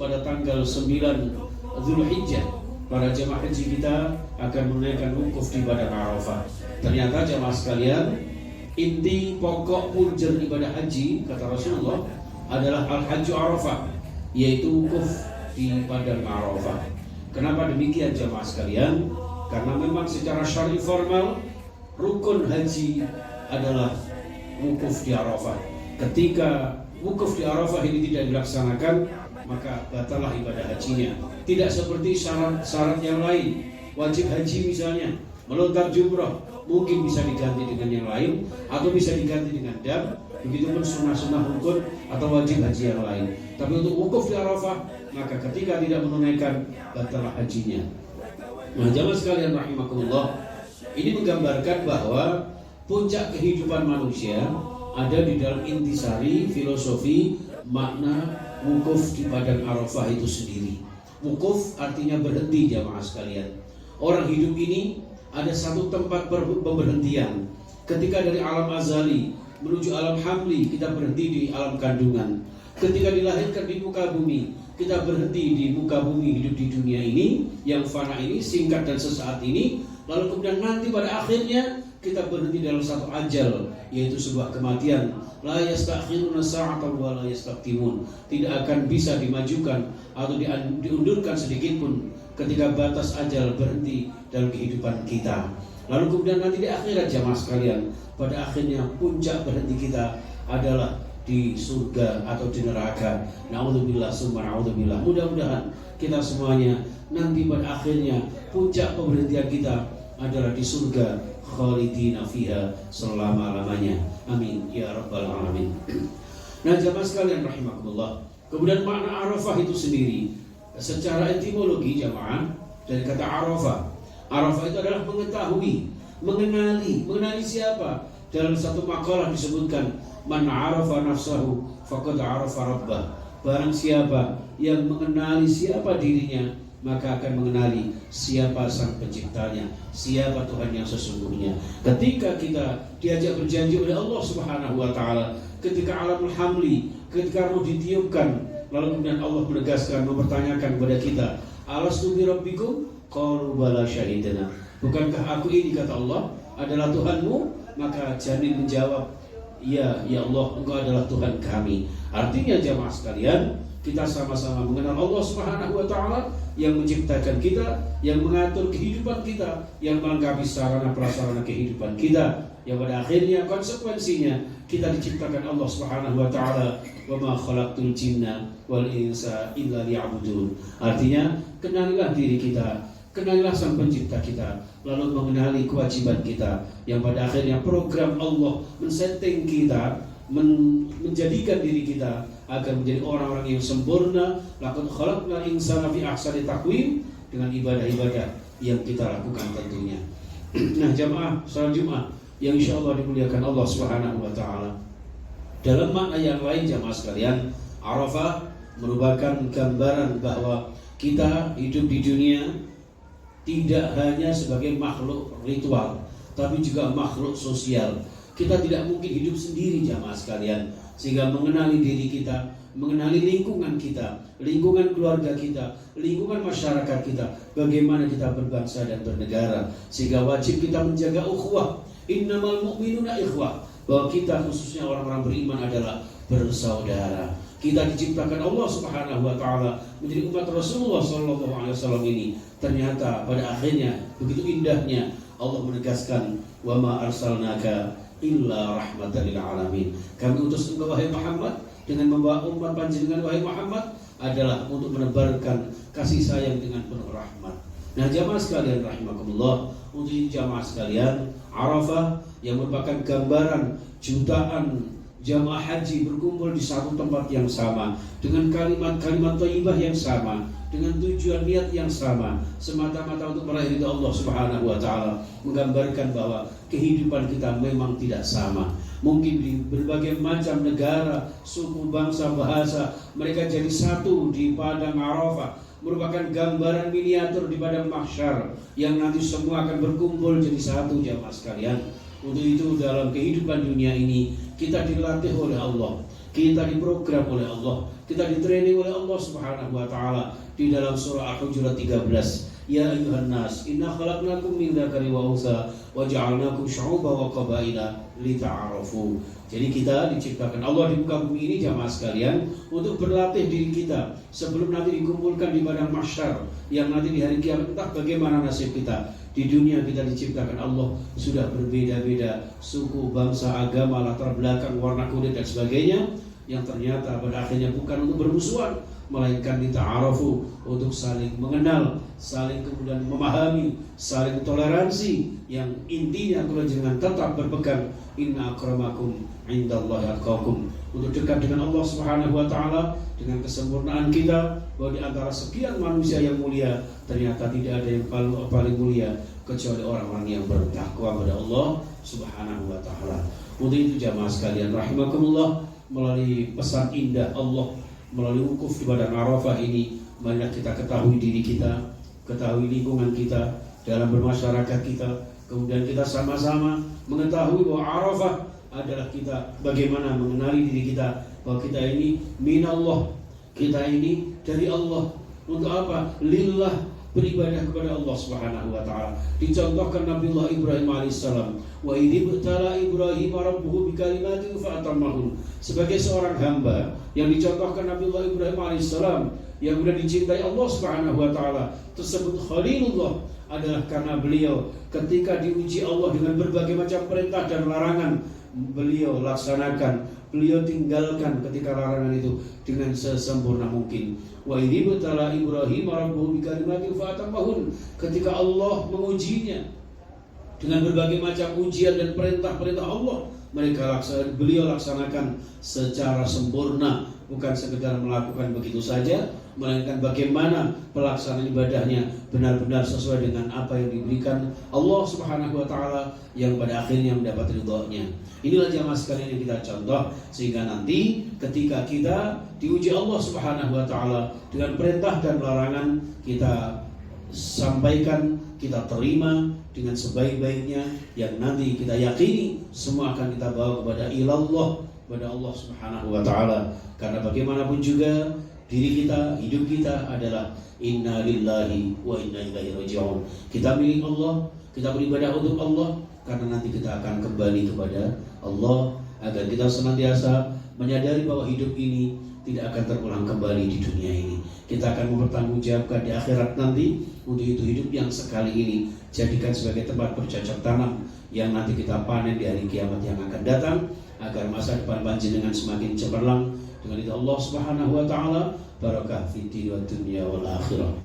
pada tanggal 9 Zulhijjah para jemaah haji kita akan menunaikan wukuf di Padang Arafah. Ternyata jemaah sekalian, inti pokok punjer ibadah haji kata Rasulullah adalah al-hajju Arafah, yaitu wukuf di Padang Arafah. Kenapa demikian jemaah sekalian? Karena memang secara syar'i formal rukun haji adalah wukuf di Arafah. Ketika wukuf di Arafah ini tidak dilaksanakan, maka batallah ibadah hajinya. Tidak seperti syarat-syarat yang lain. Wajib haji misalnya melontar jumrah mungkin bisa diganti dengan yang lain atau bisa diganti dengan dam. Begitupun sunnah-sunnah rukun atau wajib haji yang lain. Tapi untuk wukuf di Arafah, maka ketika tidak menunaikan, batallah hajinya. Nah, jamaah sekalian rahimakumullah, ini menggambarkan bahwa puncak kehidupan manusia ada di dalam intisari filosofi makna wukuf di Padang Arafah itu sendiri. Wukuf artinya berhenti jamaah sekalian. Orang hidup ini ada satu tempat pemberhentian. Ketika dari alam azali menuju alam hamli, kita berhenti di alam kandungan. Ketika dilahirkan di muka bumi, kita berhenti di muka bumi, hidup di dunia ini yang fana ini, singkat dan sesaat ini. Lalu kemudian nanti pada akhirnya kita berhenti dalam satu ajal, yaitu sebuah kematian. La yastakhiruna sa'atan wa la yastaqdimun. Tidak akan bisa dimajukan atau diundurkan sedikit pun ketika batas ajal berhenti dalam kehidupan kita. Lalu kemudian nanti di akhirat jamaah sekalian, pada akhirnya puncak berhenti kita adalah di surga atau di neraka. Na'udzubillah summa na'udzubillah. Mudah-mudahan kita semuanya nanti pada akhirnya puncak pemberhentian kita adalah di surga, khalidina fiha, selama-lamanya. Amin ya rabbal alamin. Nah jamaah sekalian rahimakumullah, kemudian makna Arafah itu sendiri secara etimologi jamaah dari kata Arafah. Arafah itu adalah mengetahui, mengenali siapa. Dalam satu makalah disebutkan, man arafa nafsahu faqad arafa rabbah. Barang siapa yang mengenali siapa dirinya, maka akan mengenali siapa sang penciptanya, siapa Tuhan yang sesungguhnya. Ketika kita diajak berjanji oleh Allah Subhanahu wa taala, ketika alamul hamli, ketika roh ditiupkan, lalu kemudian Allah menegaskan, mempertanyakan kepada kita, alastu bi rabbikum? Qalu bala syahidna. Bukankah aku ini, kata Allah, adalah Tuhanmu? Maka janin menjawab, ya Allah, engkau adalah Tuhan kami. Artinya jamaah sekalian, kita sama-sama mengenal Allah Subhanahu wa taala yang menciptakan kita, yang mengatur kehidupan kita, yang melengkapi sarana prasarana kehidupan kita, yang pada akhirnya konsekuensinya kita diciptakan Allah Subhanahu wa taala, wa ma khalaqtul jinna wal insa illa liya'budun. Artinya, kenalilah diri kita, kenalilah sang pencipta kita, lalu mengenali kewajiban kita, yang pada akhirnya program Allah men-setting kita, menjadikan diri kita agar menjadi orang-orang yang sempurna. Laqad khalaqnal insana fi ahsani taqwim, dengan ibadah-ibadah yang kita lakukan tentunya. Nah jamaah salat Jumat yang insyaallah dimuliakan Allah Subhanahu wa taala, dalam makna yang lain jamaah sekalian, Arafah merupakan gambaran bahwa kita hidup di dunia tidak hanya sebagai makhluk ritual, tapi juga makhluk sosial. Kita tidak mungkin hidup sendiri jamaah sekalian, sehingga mengenali diri kita, mengenali lingkungan kita, lingkungan keluarga kita, lingkungan masyarakat kita, bagaimana kita berbangsa dan bernegara, sehingga wajib kita menjaga ukhuwah. Innamal mu'minuna ikhwah, bahwa kita khususnya orang-orang beriman adalah bersaudara. Kita diciptakan Allah Subhanahu wa taala menjadi umat Rasulullah sallallahu alaihi wasallam ini. Ternyata pada akhirnya begitu indahnya Allah menegaskan, wa ma arsalnaka illa rahmatan lil alamin. Kami utus engkau wahai Muhammad dengan membawa umat panjenengan wahai Muhammad adalah untuk menebarkan kasih sayang dengan penuh rahmat. Nah jamaah sekalian rahimakumullah, untuk jamaah sekalian, Arafah yang merupakan gambaran jutaan jamaah haji berkumpul di satu tempat yang sama, dengan kalimat-kalimat thayyibah yang sama, dengan tujuan niat yang sama, semata-mata untuk meraih ridha Allah Subhanahu wa taala, menggambarkan bahwa kehidupan kita memang tidak sama. Mungkin di berbagai macam negara, suku, bangsa, bahasa, mereka jadi satu di Padang Arafah, merupakan gambaran miniatur di padang mahsyar yang nanti semua akan berkumpul jadi satu jamaah sekalian. Untuk itu dalam kehidupan dunia ini kita dilatih oleh Allah, kita diprogram oleh Allah, Kita di-training oleh Allah Subhanahu wa taala di dalam surah Al-Hujurat 13. Ya ayuhan nas, inna khalaqnakum min dzakari wa untha wa ja'alnakum syu'uban wa qabaila lita'arafu. Jadi kita diciptakan Allah di muka bumi ini jamaah sekalian untuk berlatih diri kita sebelum nanti dikumpulkan di padang mahsyar yang nanti di hari kiamat entah bagaimana nasib kita. Di dunia kita diciptakan Allah sudah berbeda-beda suku, bangsa, agama, latar belakang, warna kulit dan sebagainya, yang ternyata pada akhirnya bukan untuk bermusuhan, melainkan lita'arafu, untuk saling mengenal, saling kemudian memahami, saling toleransi, yang intinya adalah jangan tetap berpegang inna akramakum indallahi atqakum, untuk dekat dengan Allah Subhanahu wa taala dengan kesempurnaan kita, bahwa di antara sekian manusia yang mulia ternyata tidak ada yang paling mulia kecuali orang-orang yang bertakwa kepada Allah Subhanahu wa taala. Untuk itu jamaah sekalian rahimakumullah, melalui pesan indah Allah melalui wukuf di padang Arafah ini, marilah kita ketahui diri kita, ketahui lingkungan kita dalam bermasyarakat kita, kemudian kita sama-sama mengetahui bahwa Arafah adalah kita bagaimana mengenali diri kita bahwa kita ini minallah, kita ini dari Allah. Untuk apa? Lillah, beribadah kepada Allah Subhanahu wa taala. Dicontohkan Nabiullah Ibrahim alaihissalam, wa idh ibtala Ibrahim rabbuhu bikalimatin fa'atammahun, sebagai seorang hamba yang dicontohkan Nabiullah Ibrahim alaihissalam yang sudah dicintai Allah Subhanahu wa taala, tersebut Khalilullah, adalah karena beliau ketika diuji Allah dengan berbagai macam perintah dan larangan, beliau laksanakan, beliau tinggalkan ketika larangan itu dengan sesempurna mungkin. Wa idh ibtala Ibrahim rabbuhu bikalimatin fa'atammahun, ketika Allah mengujinya dengan berbagai macam ujian dan perintah-perintah Allah, beliau laksanakan secara sempurna, bukan sekedar melakukan begitu saja, melainkan bagaimana pelaksanaan ibadahnya benar-benar sesuai dengan apa yang diberikan Allah Subhanahu wa taala yang pada akhirnya mendapat ridhonya. Inilah jamaah sekalian yang kita contoh, sehingga nanti ketika kita diuji Allah Subhanahu wa taala dengan perintah dan larangan, kita sampaikan, kita terima dengan sebaik-baiknya, yang nanti kita yakini semua akan kita bawa kepada ilallah, kepada Allah Subhanahu wa taala. Karena bagaimanapun juga diri kita, hidup kita adalah inna lillahi wa inna ilaihi raji'un. Kita milik Allah, kita beribadah untuk Allah, karena nanti kita akan kembali kepada Allah, agar kita senantiasa menyadari bahwa hidup ini tidak akan terulang kembali di dunia ini. Kita akan mempertanggungjawabkan di akhirat nanti. Untuk itu hidup yang sekali ini jadikan sebagai tempat bercocok tanam yang nanti kita panen di hari kiamat yang akan datang, agar masa depan panjenengan semakin cemerlang. Dengan itu Allah Subhanahu wa taala barakah fid dunya wal akhirah.